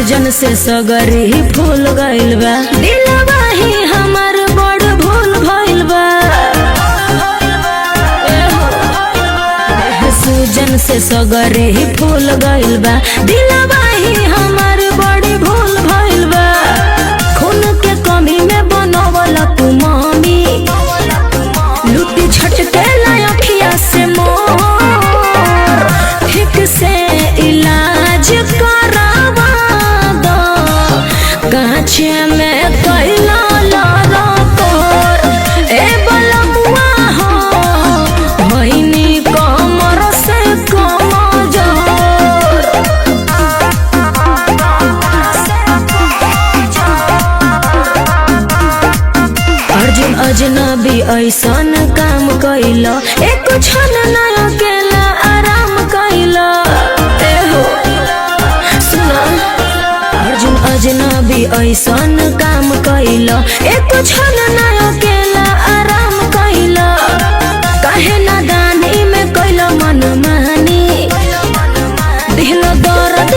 सूजन से सगरी फूल गइल बा, दिलवा ही हमार बड़ भूल भइल बा। सूजन से सगरी फूल गइल बा, दिलवा ही हमार बड़ भूल भइल बा। खून के कमी में बनवला तू मामी, लुटी झटके अखिया से मोर। ठीक से इलाज करावा दो, कांचे में कैला लारा तोर। ए बलमुआ हो भइनी कमर से कमजोर। अर्जुन अजनबी ऐसन काम कैला, एक क्षण न अकेला आराम कैला। सुना अर्जुन अजनबी ऐसन काम कैला, एक क्षण न अकेला आराम कैला। काहे नादानी में कैला मनमानी, दिल दर्द